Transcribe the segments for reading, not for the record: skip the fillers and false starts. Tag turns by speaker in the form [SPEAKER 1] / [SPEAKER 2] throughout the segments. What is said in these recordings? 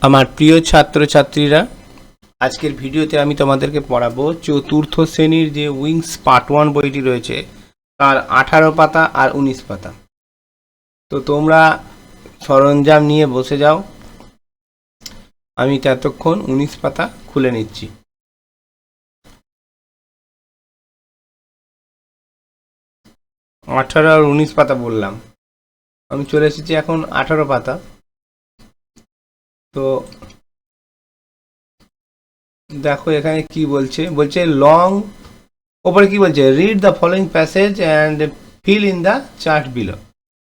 [SPEAKER 1] আমার প্রিয় ছাত্রছাত্রীরা, আজকের ভিডিওতে আমি তোমাদেরকে পড়াবো চতুর্থ শ্রেণীর যে উইংস পার্ট 1 বইটি রয়েছে তার 18 পাতা আর 19 পাতা। তো তোমরা সরঞ্জাম নিয়ে বসে যাও, আমি ততক্ষণ 19 পাতা খুলে নিচ্ছি। আঠারো আর 19 পাতা বললাম, আমি চলে এসেছি এখন 18 পাতা। তো দেখো এখানে কি বলছে, লং ওপরে কি বলছে, read the following passage and fill in the chart below.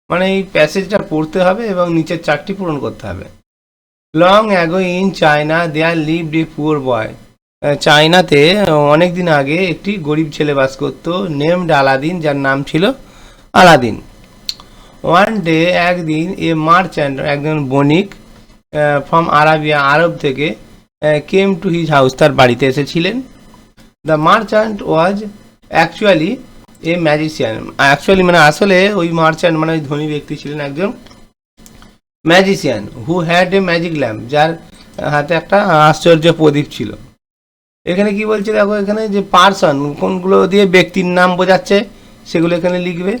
[SPEAKER 1] মানে এই প্যাসেজটা পড়তে হবে এবং নিচের চার্টটি পূরণ করতে হবে। Long ago in China there lived a poor boy. চায়নাতে অনেক দিন আগে একটি গরিব ছেলে বাস করতো, নেমড আলাদিন, যার নাম ছিল আলাদিন। ওয়ান ডে, একদিন, এ মার্চেন্ট, একজন বণিক, ফ্রম আরাবিয়া, আরব থেকে, কেম টু হিজ হাউস, তার বাড়িতে এসেছিলেন। The merchant was actually A magician. Actually মানে আসলে ওই মার্চেন্ট মানে ওই ধনী ব্যক্তি ছিলেন একজন magician, who had a magic lamp, যার হাতে একটা আশ্চর্য প্রদীপ ছিল। এখানে কি বলছে দেখো, এখানে যে পার্সন কোনগুলো দিয়ে ব্যক্তির নাম বোঝাচ্ছে সেগুলো এখানে লিখবে,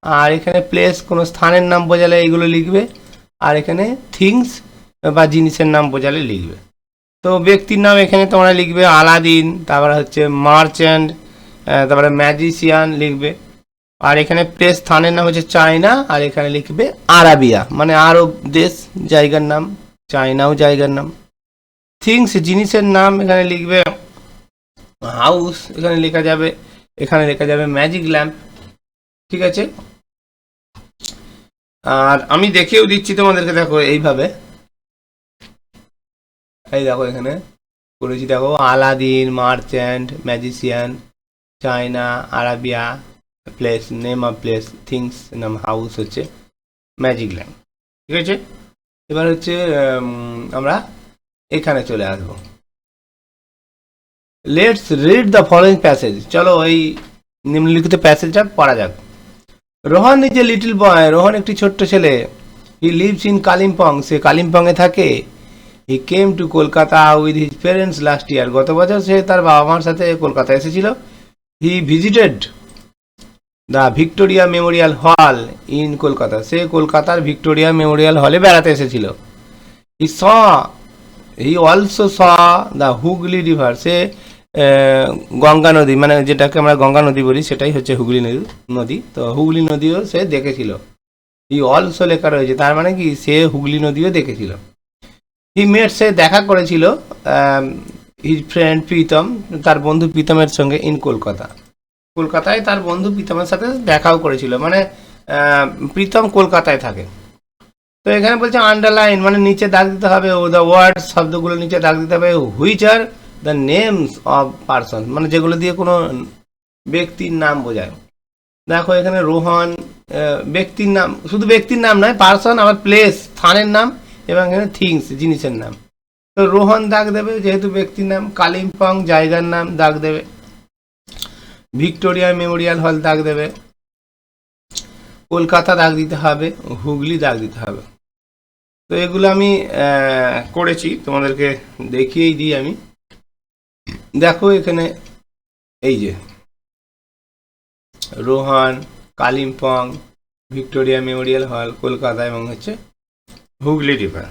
[SPEAKER 1] আর এখানে প্লেস কোনো স্থানের নাম বোঝালে এইগুলো লিখবে, আর এখানে থিংস বা জিনিসের নাম বোঝালে লিখবে। তো ব্যক্তির নাম এখানে তোমরা লিখবে আলাদিন, তারপরে হচ্ছে মার্চেন্ট, তারপরে ম্যাজিশিয়ান লিখবে, আর এখানে প্লেস স্থানের নাম হচ্ছে চায়না, আর এখানে লিখবে আরাবিয়া মানে আরব দেশ, জায়গার নাম, চায়নাও জায়গার নাম। থিংস জিনিসের নাম এখানে লিখবে হাউস, এখানে লেখা যাবে ম্যাজিক ল্যাম্প। ঠিক আছে, আর আমি দেখেও দিচ্ছি তোমাদেরকে, দেখো এইভাবে, এই দেখো এখানে করেছি, দেখো Aladdin, merchant, magician, China, Arabia, place, name of place, things নাম, হাউস হচ্ছে ম্যাজিক ল্যাম্প। ঠিক আছে, এবার হচ্ছে আমরা এখানে চলে আসবো। Let's read the following passage. চলো এই নিম্নলিখিত প্যাসেজটা পড়া যাক। Rohan is a little boy, Rohan একটি ছোট্ট ছেলে। হি লিভস ইন কালিম্পং, সে কালিম্পংয়ে থাকে। He came to Kolkata with his parents last year, গত বছর সে তার বাবা মার সাথে কলকাতা এসেছিল। He visited the Victoria Memorial Hall in Kolkata, সে কলকাতার ভিক্টোরিয়া মেমোরিয়াল হলে বেড়াতে এসেছিল। He also saw the Hooghly river, সে গঙ্গা নদী মানে যেটাকে আমরা গঙ্গা নদী বলি সেটাই হচ্ছে হুগলি নদী, তো হুগলি নদীও সে দেখেছিল। হি অলসো লেখা রয়েছে, তার মানে কি সে হুগলি নদীও দেখেছিল। হি মেট, সে দেখা করেছিল হিজ ফ্রেন্ড প্রীতম, তার বন্ধু প্রীতমের সঙ্গে, ইন কলকাতা, কলকাতায় তার বন্ধু প্রীতমের সাথে দেখাও করেছিল, মানে প্রীতম কলকাতায় থাকে। তো এখানে বলছে আন্ডারলাইন মানে নিচে দাগ দিতে হবে, ও দ্য ওয়ার্ডস শব্দগুলো নিচে দাগ দিতে হবে, which are the names of person মানে যেগুলো দিয়ে কোনো ব্যক্তির নাম বোঝায়। দেখো এখানে রোহন ব্যক্তির নাম, শুধু ব্যক্তির নাম নয়, পারসন, আবার প্লেস স্থানের নাম, এবং এখানে থিংস জিনিসের নাম। তো রোহন দাগ দেবে যেহেতু ব্যক্তির নাম, কালিম্পং জায়গার নাম দাগ দেবে, ভিক্টোরিয়া মেমোরিয়াল হল দাগ দেবে, কলকাতা দাগ দিতে হবে, হুগলি দাগ দিতে হবে। তো এগুলো আমি করেছি, তোমাদেরকে দেখিয়েই দিই আমি। দেখো এখানে এই যে রোহন, কালিম্পং, ভিক্টোরিয়া মেমোরিয়াল হল, কলকাতা, এবং হচ্ছে হুগলি রিভার।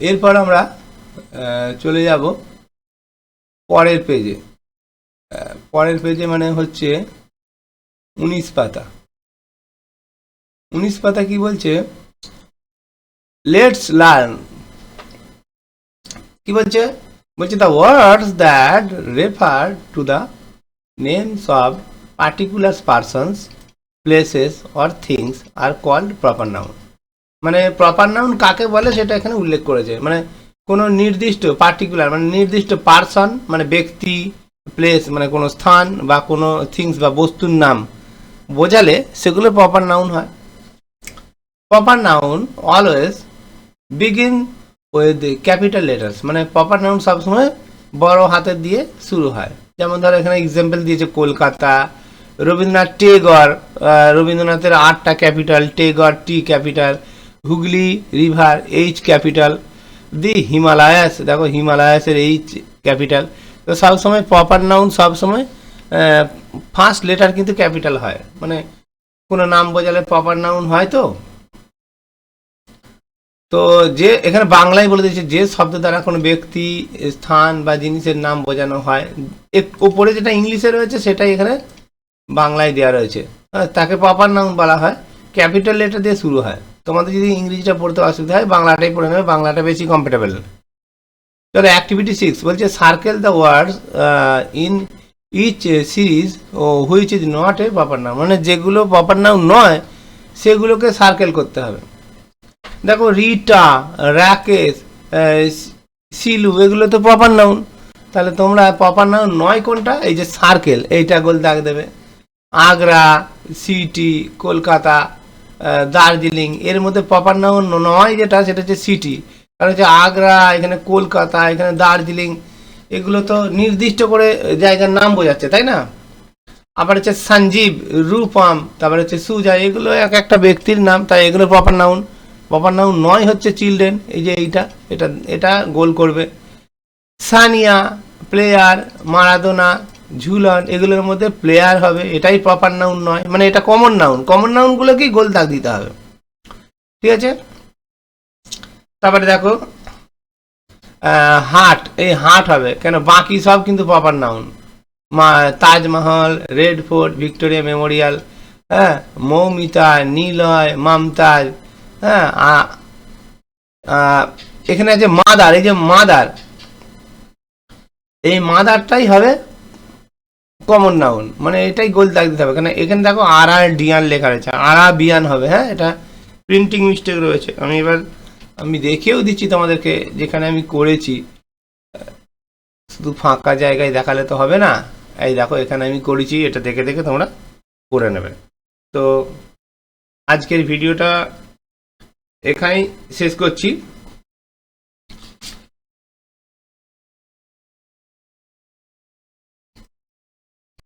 [SPEAKER 1] এরপর আমরা চলে যাব পরের পেজে। পরের পেজে মানে হচ্ছে 19 পাতা। 19 পাতা কি বলছে, লেটস লার্ন। কি বলছে, the words that refer to the names of particular persons, places or things are called proper noun. মানে প্রপার নাউন কাকে বলে সেটা এখানে উল্লেখ করেছে, মানে কোনো নির্দিষ্ট পার্টিকুলার মানে নির্দিষ্ট পারসন মানে ব্যক্তি, প্লেস মানে কোনো স্থান, বা কোনো থিংস বা বস্তুর নাম বোঝালে সেগুলো প্রপার নাউন হয়। Proper noun always begin with capital letters, মানে প্রপার নাউন সবসময় বড় হাতের দিয়ে শুরু হয়। যেমন ধরো এখানে এক্সাম্পল দিয়েছে কলকাতা, রবীন্দ্রনাথ টেগর, রবীন্দ্রনাথের 8টা capital, Tagore T capital, Hooghly river H capital, the Himalayas, দেখো হিমালয়াসের এইচ ক্যাপিটাল। তো সবসময় প্রপার নাউন সবসময় ফার্স্ট লেটার কিন্তু ক্যাপিটাল হয়, মানে কোনো নাম বোঝালে প্রপার নাউন হয়। তো যে এখানে বাংলায় বলে দিয়েছে যে শব্দ দ্বারা কোনো ব্যক্তি, স্থান বা জিনিসের নাম বোঝানো হয়, ওপরে যেটা ইংলিশে রয়েছে সেটাই এখানে বাংলায় দেওয়া রয়েছে, তাকে প্রপার নাউন বলা হয়। ক্যাপিটাল লেটার দিয়ে শুরু হয়। তোমাদের যদি ইংরেজিটা পড়তে অসুবিধা হয় বাংলাটাই পড়ে নেবে, বাংলাটা বেশি কমফোর্টেবল। চলো অ্যাক্টিভিটি 6 বলছে circle the words in each series which is not a proper noun, মানে যেগুলো প্রপার নাউন নয় সেগুলোকে সার্কেল করতে হবে। দেখো রিটা, রাকেশ, শিলু এগুলো তো প্রপার নাউন, তাহলে তোমরা প্রপার নাউন নয় কোনটা, এই যে সার্কেল এইটা গোল দাগ দেবে। আগ্রা, সিটি, কলকাতা, দার্জিলিং এর মধ্যে প্রপার নাউন নয় যেটা সেটা হচ্ছে সিটি, কারণ হচ্ছে আগ্রা, এখানে কলকাতা, এখানে দার্জিলিং, এগুলো তো নির্দিষ্ট করে জায়গার নাম বোঝাচ্ছে, তাই না? আবার হচ্ছে সঞ্জীব, রূপম, তারপরে হচ্ছে সুজয়, এগুলো এক একটা ব্যক্তির নাম, তাই এগুলো প্রপার নাউন। প্রপার নাউন নয় হচ্ছে চিলড্রেন, এই যে এইটা, এটা গোল করবে। সানিয়া, প্লেয়ার, মারাদোনা, ঝুলন, এগুলোর মধ্যে প্লেয়ার হবে, এটাই প্রপার নাউন নয়, মানে এটা কমন নাউন, কমন নাউনগুলোকেই গোল দাগ দিতে হবে, ঠিক আছে? তারপরে দেখো হাট, এই হাট হবে কেন, বাকি সব কিন্তু proper noun. Taj Mahal, red fort, Victoria Memorial, হ্যাঁ, মৌমিতা, নিলয়, মমতাজ, হ্যাঁ, এখানে আছে মাদার, এই যে মাদার, এই মাদারটাই হবে কমন নাউন, মানে এটাই গোল দাগ দিতে হবে। কারণ এখানে দেখো আরাবিয়ান লেখা রয়েছে, আরাবিয়ান হবে, হ্যাঁ, এটা প্রিন্টিং মিস্টেক রয়েছে। আমি দেখিয়েও দিচ্ছি তোমাদেরকে যেখানে আমি করেছি, শুধু ফাঁকা জায়গায় দেখালে তো হবে না। এই দেখো এখানে আমি করেছি, এটা দেখে দেখে তোমরা করে নেবে। তো আজকের ভিডিওটা এখানেই শেষ করছি।